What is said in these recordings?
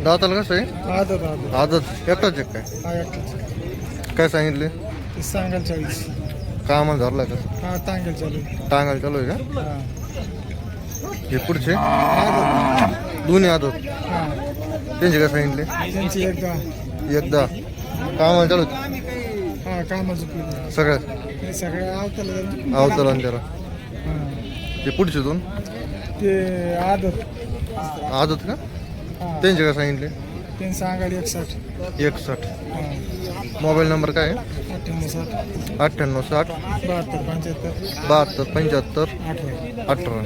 दाताला कसं आहे? आदत आदत एकटाच आहे काय? काय सांगितले? सांगाल 40. कामाला धरला का? हा तांगेल चालू. टांगायला चालू आहे का? हा हे पुढचे आदत. दोन्ही आदत हा त्यांचे काय सांगितले? त्यांची एकदा. एकदा कामाला चालू आहे हा कामाचं केलं. सगळ्यात हे सगळे आवताला अवतला आणि त्याला. हा ते पुढचे दोन ते आदत. आदत का? हा त्यांचे काय सांगितले? त्यांनी सांगाल 61. 61. हा मोबाईल नंबर काय आहे? 98 98 60 72 75 72 75 18. 18.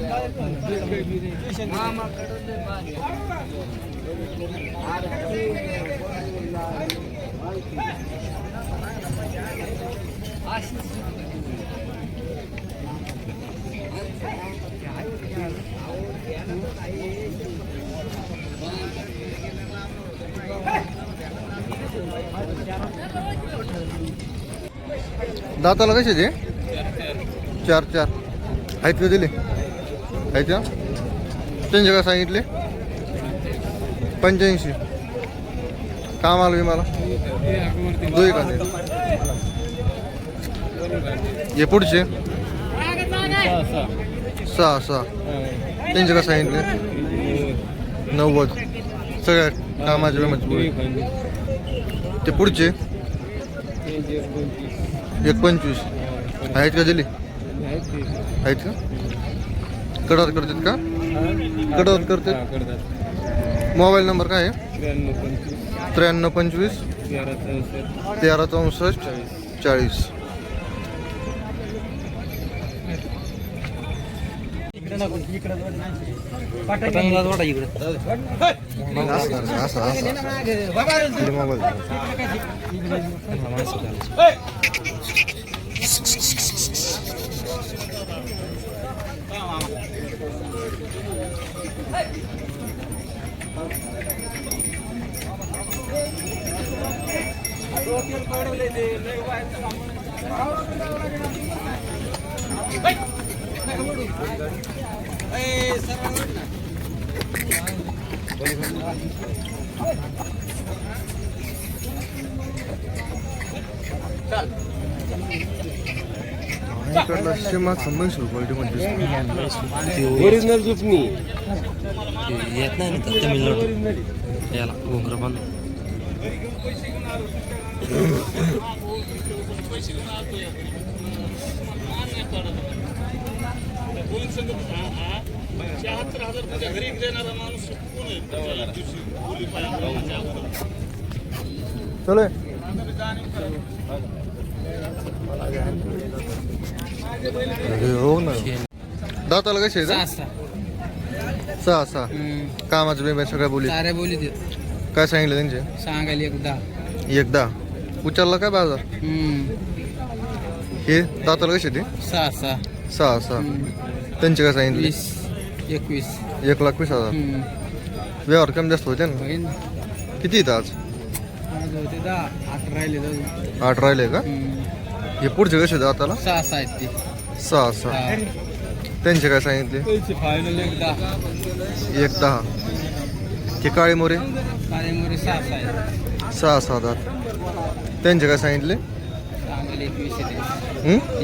दाताला कसे ते? 4 आहेत का दिले? आहेत का? त्यांचे काय सांगितले? 85. कामाला विमाला दोय का ते? हे पुढचे 6 त्यांचे काय सांगितले? 90. सगळ्या कामाच्या विमाची पुढे. ते पुढचे 125 आहेत का दिली? आहेत का? कडत करतात का? कडत करतात. मोबाईल नंबर काय आहे? 93 25 13 64 40. ओरिजिनल जुपनी येत नाही ना तमिळनाडू याला घोंगर पण चले हो ना. दाताला कसे आहे? 6 कामाचं बेबे सगळ्या बोली साऱ्या बोली देत काय सांगितलं त्यांचे? सांगायला एकदा उचलला काय बाजार? हे दाताला कसे ते? 6 त्यांचे काय सांगितले? 21 1,20,000. व्यवहार कमी जास्त होते ना? किती येतं आज? 8 राहिले का? हे पुढचे कसे दाताला? 6 आहेत ते 6 त्यांचे काय सांगितले? फायनल 1,10. हे काळे मोरे 6 दात त्यांचे काय सांगितले?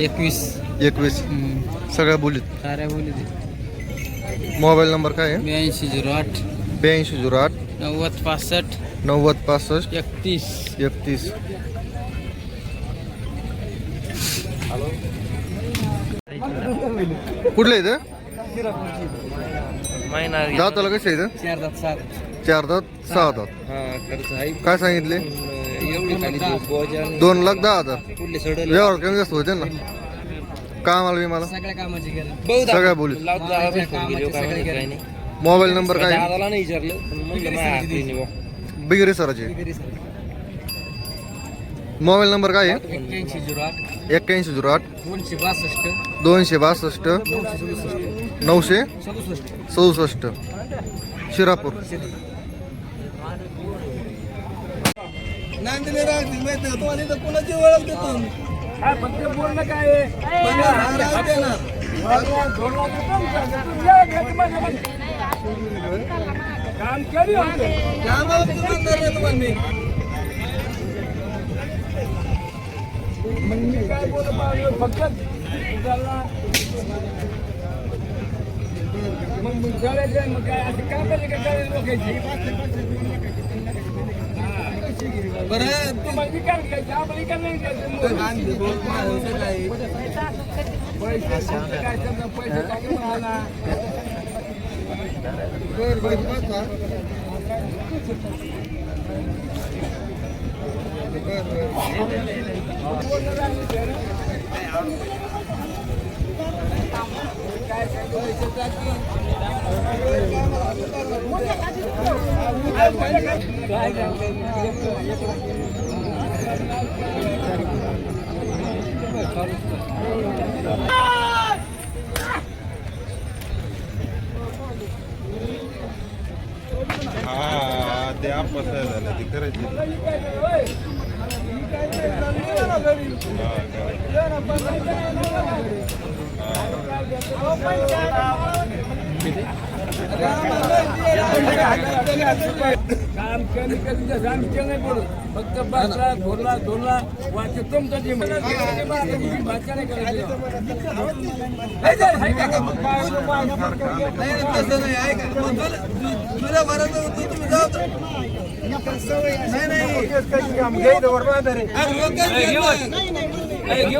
21 सगळ्या बोलीत. साऱ्या बोली देत मोबाईल नंबर काय आहे? 8208 8208 90 65 90 65 31. कुठलं इथं? दाताला कसे इथं? 4 दात 6 दात काय सांगितले? 2,10,000. व्यवहार कमी जास्त होते ना? कामाला विमाला सगळ्या कामाची सगळ्या बोलीत. मोबाईल नंबर काय आहे? बिगरे सराचे मोबाईल नंबर काय आहे? 8108 262 967 शिरापूर. कोणाची ओळख देतो बोलणं काय हा ते आपस झालं ती करायची काम कमी कधी आमच्या नाही पडत फक्त 12 वाटतं तुमचं जे भाषा नाही करायची नाही